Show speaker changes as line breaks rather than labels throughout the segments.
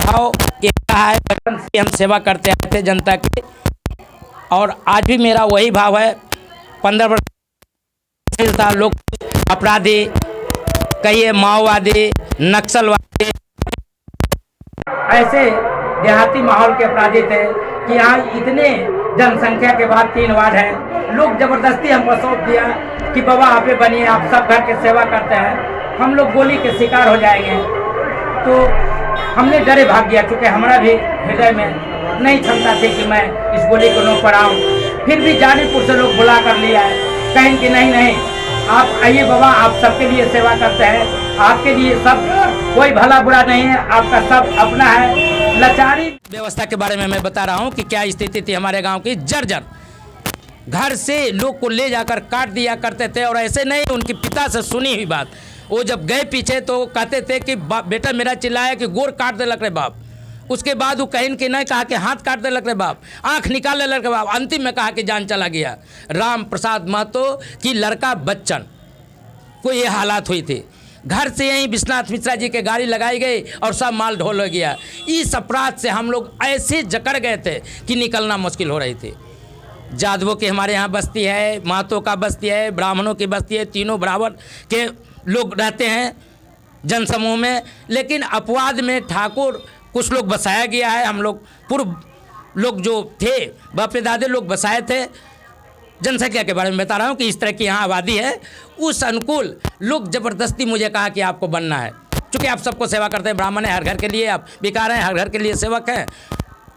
भाव के रहा है, बचपन से हम सेवा करते आए थे जनता की, और आज भी मेरा वही भाव है। 15 वर्ष था, लोग अपराधी कहिए, माओवादी, नक्सलवादी, ऐसे देहाती माहौल के अपराधी थे कि यहाँ इतने जनसंख्या के बाद 3 वार्ड हैं, लोग जबरदस्ती हमको सौंप दिया कि बाबा आप ही बनिए, आप सब घर की सेवा करते हैं, हम लोग गोली के शिकार हो जाएंगे। तो हमने डरे भाग गया, क्योंकि हमारा भी हृदय में नहीं क्षमता थी कि मैं इस गोली को नो पड़ाऊँ। फिर भी जानीपुर से लोग बुला कर लिया है, कहें कि नहीं नहीं आप आइए बाबा, आप सबके लिए सेवा करते हैं, आपके लिए सब कोई भला बुरा नहीं है, आपका सब अपना है। लाचारी व्यवस्था के बारे में मैं बता रहा हूँ कि क्या स्थिति थी हमारे गांव की। जर्जर घर से लोग को ले जाकर काट दिया करते थे, और ऐसे नहीं, उनके पिता से सुनी हुई बात, वो जब गए पीछे तो कहते थे कि बेटा मेरा चिल्लाया कि गोर काट दे लग रहे बाप। उसके बाद वो कहीं कि नहीं कहा कि हाथ काट दे लग रहे बाप, आँख निकाल दे लग रहे बाप, अंतिम में कहा कि जान चला गया। राम प्रसाद महतो की लड़का बच्चन को ये हालात हुई थी। घर से यहीं विश्वनाथ मिश्रा जी के गाड़ी लगाई गई और सब माल ढोल हो गया। इस अपराध से हम लोग ऐसे जकड़ गए थे कि निकलना मुश्किल हो रही थी। जादवों की हमारे यहाँ बस्ती है, महतो का बस्ती है, ब्राह्मणों की बस्ती है, तीनों बराबर के लोग रहते हैं जनसमूह में। लेकिन अपवाद में ठाकुर कुछ लोग बसाया गया है। हम लोग पूर्व लोग जो थे, बापे दादे लोग बसाए थे। जनसंख्या के बारे में बता रहा हूँ कि इस तरह की यहाँ आबादी है। उस अनुकूल लोग ज़बरदस्ती मुझे कहा कि आपको बनना है, क्योंकि आप सबको सेवा करते हैं, ब्राह्मण है, हर घर के लिए आप बिकार हैं, हर घर के लिए सेवक हैं।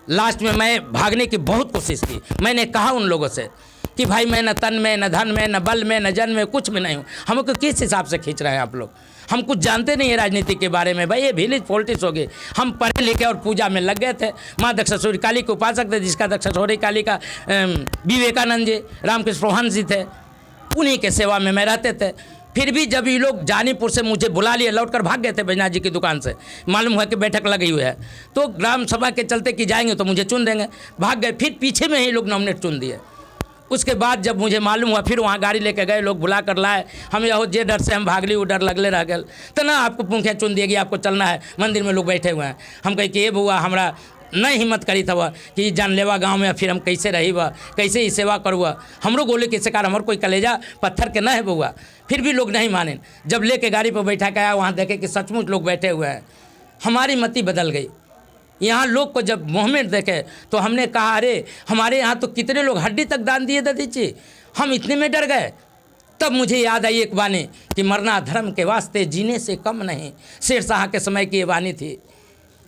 लास्ट में मैं भागने की बहुत कोशिश की। मैंने कहा उन लोगों से कि भाई मैं न तन में, न धन में, न बल में, न जन में, कुछ में नहीं हूँ। हमको किस हिसाब से खींच रहे हैं आप लोग? हम कुछ जानते नहीं है राजनीति के बारे में। भाई ये विलेज पॉलिटिक्स हो गई। हम पढ़े लिखे और पूजा में लग गए थे। माँ दक्षासूरी काली के उपासक थे, जिसका दक्षासूरी काली का विवेकानंद जी, रामकृष्ण रोहन जी थे, उन्हीं के सेवा में मैं रहते थे। फिर भी जब ये लोग जानीपुर से मुझे बुला लिए, लौट कर भाग गए थे बैजनाथ जी की दुकान से, मालूम हुआ कि बैठक लगी हुई है, तो ग्राम सभा के चलते कि जाएंगे तो मुझे चुन देंगे, भाग गए। फिर पीछे में ही लोग नॉमिनेट चुन दिए। उसके बाद जब मुझे मालूम हुआ, फिर वहाँ गाड़ी लेके गए, लोग बुला कर लाए। हम यहो जे डर से हम भागली, वो डर लगले रह गए। तो ना आपको मुखिया चुन दिएगी, आपको चलना है, मंदिर में लोग बैठे हुए हैं। हम कहे कि ये बुआ हमरा नहीं हिम्मत करी था वह कि जानलेवा गांव में फिर हम कैसे रही वह, कैसे ही सेवा करूँगा, हमरो गोले के शिकार, हमारे कोई कलेजा पत्थर के न है बुआ। फिर भी लोग नहीं माने। जब लेके गाड़ी पर बैठा के आया, वहाँ देखे कि सचमुच लोग बैठे हुए हैं। हमारी मति बदल गई। यहाँ लोग को जब मुँह में देखे तो हमने कहा अरे हमारे यहाँ तो कितने लोग हड्डी तक दान दिए दादी जी, हम इतने में डर गए। तब मुझे याद आई एक वाणी कि मरना धर्म के वास्ते, जीने से कम नहीं। शेरशाह के समय की ये वाणी थी।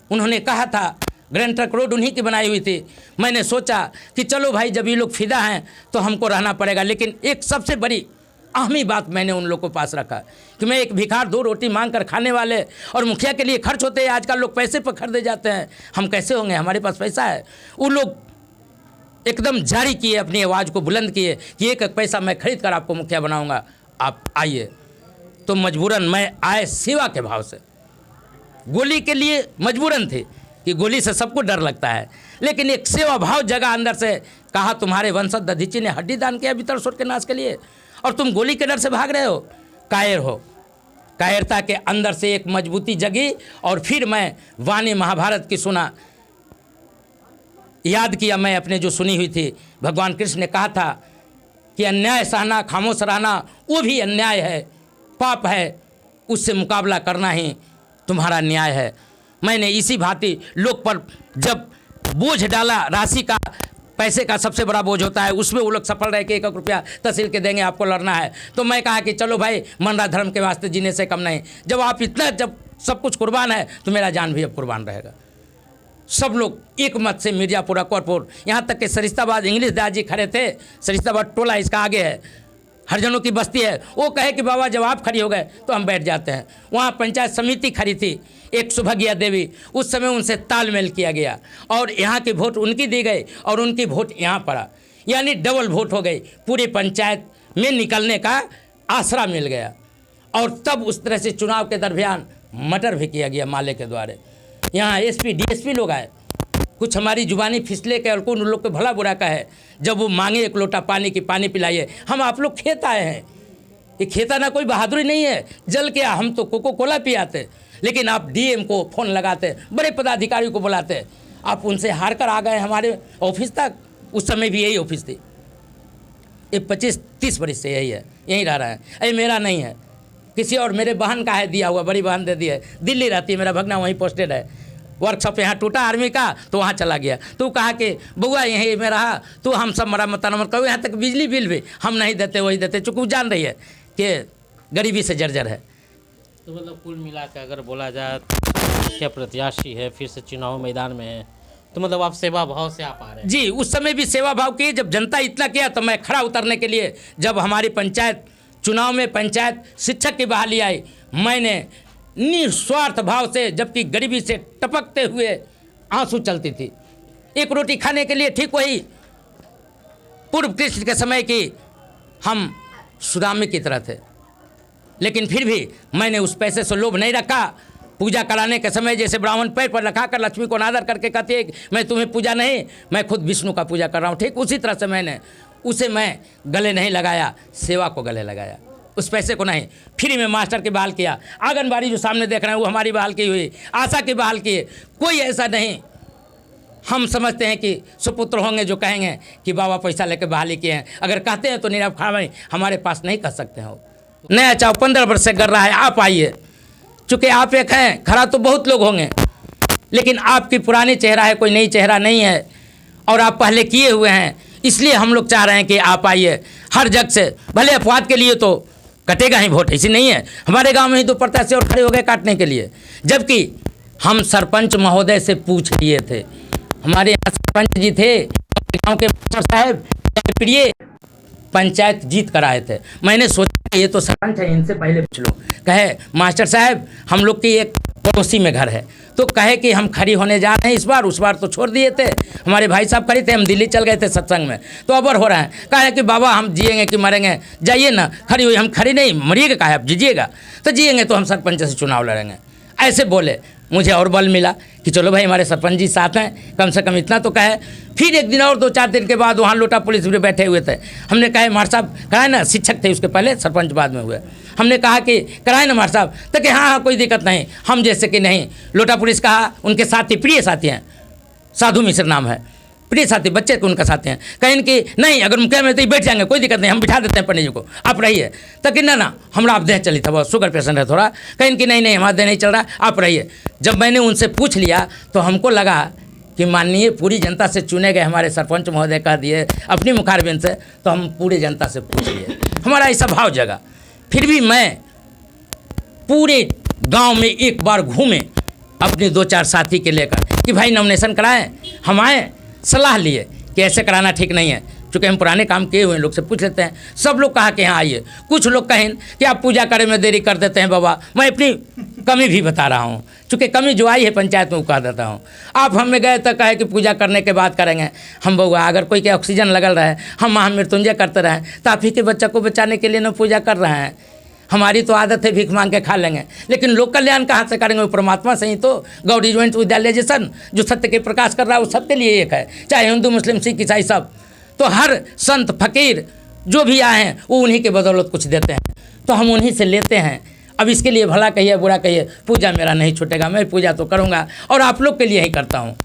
उन्होंने कहा था, ग्रैंड ट्रक रोड उन्हीं की बनाई हुई थी। मैंने सोचा कि चलो भाई जब ये लोग फिदा हैं तो हमको रहना पड़ेगा। लेकिन एक सबसे बड़ी अहमी बात मैंने उन लोगों को पास रखा कि मैं एक भिखार 2 रोटी मांग कर खाने वाले, और मुखिया के लिए खर्च होते हैं आजकल लोग पैसे पर खरीदे जाते हैं, हम कैसे होंगे, हमारे पास पैसा है। वो लोग एकदम जारी किए, अपनी आवाज़ को बुलंद किए कि 1 पैसा मैं खरीद कर आपको मुखिया बनाऊंगा, आप आइए। तो मजबूरन मैं आए सेवा के भाव से। गोली के लिए मजबूरन थे कि गोली से सबको डर लगता है, लेकिन एक सेवा भाव जगह अंदर से। कहा तुम्हारे वंशज दधीची ने हड्डी दान किया बितरसुर के नाश के लिए, और तुम गोली के डर से भाग रहे हो, कायर हो। कायरता के अंदर से एक मजबूती जगी, और फिर मैं वाणी महाभारत की सुना, याद किया मैं अपने जो सुनी हुई थी। भगवान कृष्ण ने कहा था कि अन्याय सहना, खामोश रहना वो भी अन्याय है, पाप है, उससे मुकाबला करना ही तुम्हारा न्याय है। मैंने इसी भांति लोग पर जब बोझ डाला, राशि का, पैसे का सबसे बड़ा बोझ होता है, उसमें वो लोग सफल रहे कि 1 रुपया तहसील के देंगे, आपको लड़ना है। तो मैं कहा कि चलो भाई, मरना धर्म के वास्ते, जीने से कम नहीं। जब आप इतना, जब सब कुछ कुर्बान है तो मेरा जान भी अब कुर्बान रहेगा। सब लोग एक मत से, मिर्जापुरा, कोरपुर, यहाँ तक कि सरिस्ताबाद इंग्लिश दास जी खड़े थे। सरिस्ताबाद टोला इसका आगे है, हरिजनों की बस्ती है। वो कहे कि बाबा जब आप खड़ी हो गए तो हम बैठ जाते हैं। वहाँ पंचायत समिति खड़ी थी, एक सुभगिया देवी, उस समय उनसे तालमेल किया गया, और यहाँ की वोट उनकी दी गई और उनकी वोट यहाँ पड़ा, यानी डबल वोट हो गई। पूरी पंचायत में निकलने का आसरा मिल गया। और तब उस तरह से चुनाव के दरमियान मर्डर भी किया गया माले के द्वारे। यहाँ एसपी डीएसपी लोग आए, कुछ हमारी जुबानी फिसले के, और उन लोग को भला बुरा का है। जब वो मांगे 1 लोटा पानी की, पानी पिलाइए, हम आप लोग खेत आए हैं, ये खेता ना कोई बहादुरी नहीं है, जल के हम तो कोको कोला पियाते। लेकिन आप डीएम को फ़ोन लगाते, बड़े पदाधिकारी को बुलाते, आप उनसे हार कर आ गए हमारे ऑफिस तक। उस समय भी यही ऑफिस थी, ये 25-30 वर्ष से यही है, यहीं रह रहा है। ये मेरा नहीं है, किसी और मेरे बहन का है, दिया हुआ, बड़ी बहन दे दी है, दिल्ली रहती है, मेरा भगना वहीं पोस्टेड है। वर्कशॉप यहाँ टूटा आर्मी का तो वहाँ चला गया। तो कहा कि बउआ यहीं में रहा तो हम सब मरम्मत करो, यहाँ तक बिजली बिल भी हम नहीं देते, वही देते, चूँकि वो जान रही है कि गरीबी से जर्जर है।
तो मतलब कुल मिला के अगर बोला जाए क्या प्रत्याशी है, फिर से चुनाव मैदान में है, तो मतलब आप सेवा भाव से आप आ रहे हैं?
जी, उस समय भी सेवा भाव की, जब जनता इतना किया तो मैं खड़ा उतरने के लिए, जब हमारी पंचायत चुनाव में पंचायत शिक्षक की बहाली आई, मैंने निस्वार्थ भाव से, जबकि गरीबी से टपकते हुए आंसू चलती थी, एक रोटी खाने के लिए, ठीक वही पूर्व कृष्ण के समय की हम सुदामे की तरह थे, लेकिन फिर भी मैंने उस पैसे से लोभ नहीं रखा। पूजा कराने के समय जैसे ब्राह्मण पैर पर रखा कर लक्ष्मी को अनादर करके कहती है मैं तुम्हें पूजा नहीं, मैं खुद विष्णु का पूजा कर रहा हूँ, ठीक उसी तरह से मैंने उसे मैं गले नहीं लगाया, सेवा को गले लगाया, उस पैसे को नहीं। फ्री में मास्टर की बहाल किया, आंगनबाड़ी जो सामने देख रहे हैं वो हमारी बहाल की हुई, आशा की बहाल की, कोई ऐसा नहीं। हम समझते हैं कि सुपुत्र होंगे जो कहेंगे कि बाबा पैसा लेकर बहाली किए हैं, अगर कहते हैं तो नीरव खान हमारे पास नहीं कह सकते हो। नया चाव 15 वर्ष से कर रहा है, आप आइए, चूँकि आप एक हैं, खरा तो बहुत लोग होंगे, लेकिन आपकी पुरानी चेहरा है, कोई नई चेहरा नहीं है, और आप पहले किए हुए हैं, इसलिए हम लोग चाह रहे हैं कि आप आइए। हर जग से भले अपवाद के लिए तो कटेगा ही वोट, ऐसी नहीं है, हमारे गांव में ही 2 प्रत्याशी और खड़े हो गए काटने के लिए, जबकि हम सरपंच महोदय से पूछ लिए थे, हमारे यहाँ सरपंच जी थे, गाँव के मास्टर साहब प्रिय पंचायत जीत कर आए थे। मैंने सोचा ये तो सरपंच है, इनसे पहले पूछ लो। कहे मास्टर साहब हम लोग की एक पड़ोसी में घर है, तो कहे कि हम खड़ी होने जा रहे हैं इस बार, उस बार तो छोड़ दिए थे, हमारे भाई साहब खड़ी थे, हम दिल्ली चल गए थे सत्संग में, तो अबर हो रहा है। कहे कि बाबा हम जिएंगे कि मरेंगे, जाइए ना, खड़ी हुई, हम खड़ी नहीं, मरिएगा कहे आप, जीजिएगा, तो जिएंगे तो हम सरपंच से चुनाव लड़ेंगे, ऐसे बोले। मुझे और बल मिला कि चलो भाई हमारे सरपंच जी साथ हैं, कम से कम इतना तो कहे। फिर एक दिन और 2-4 दिन के बाद वहाँ लोटा पुलिस भी बैठे हुए थे, हमने कहा मार साहब कराए ना, शिक्षक थे उसके पहले, सरपंच बाद में हुए, हमने कहा कि कराए ना मार साहब, तो कि हाँ कोई दिक्कत नहीं, हम जैसे कि नहीं। लोटा पुलिस कहा, उनके साथी प्रिय साथी हैं, साधु मिश्र नाम है, प्रिय साथी, बच्चे को उनका साथी हैं, कहें कि नहीं अगर मुखिया में तो बैठ जाएंगे, कोई दिक्कत नहीं, हम बिठा देते हैं पंडित जी को, आप रहिए। तो कि ना हमारा आप देह चली था, बहुत शुगर पेशेंट है थोड़ा, कहें कि नहीं हमारा देह नहीं चल रहा, आप रहिए। जब मैंने उनसे पूछ लिया तो हमको लगा कि माननीय पूरी जनता से चुने गए हमारे सरपंच महोदय कह दिए अपनी मुखारबिन से, तो हम पूरी जनता से पूछ लिए, हमारा ऐसा भाव जगा। फिर भी मैं पूरे गाँव में एक बार घूमे अपने 2-4 साथी के लेकर कि भाई नॉमिनेशन कराएं, हम आए, सलाह लिए कि ऐसे कराना ठीक नहीं है, चूँकि हम पुराने काम किए हुए लोग से पूछ लेते हैं। सब लोग कहा कि हाँ आइए, कुछ लोग कहें कि आप पूजा करे में देरी कर देते हैं बाबा, मैं अपनी कमी भी बता रहा हूँ, चूँकि कमी जो आई है पंचायत में वो कह देता हूँ। आप हमें गए तो कहे कि पूजा करने के बाद करेंगे, हम बउआ अगर कोई के ऑक्सीजन लगल रहे, हम महामृत्युंजय करते रहें, तो आप ही के बच्चे को बचाने के लिए ना पूजा कर रहे हैं। हमारी तो आदत है भीख मांग के खा लेंगे, लेकिन लोक कल्याण कहाँ से करेंगे, वो परमात्मा से ही तो। गवर्नमेंट विद्यालय जैसन जो सत्य के प्रकाश कर रहा है वो सबके लिए एक है, चाहे हिंदू मुस्लिम सिख ईसाई सब, तो हर संत फकीर जो भी आए हैं वो उन्हीं के बदौलत कुछ देते हैं, तो हम उन्हीं से लेते हैं। अब इसके लिए भला कहिए बुरा कहिए, पूजा मेरा नहीं छूटेगा, मैं पूजा तो करूँगा और आप लोग के लिए ही करता हूँ।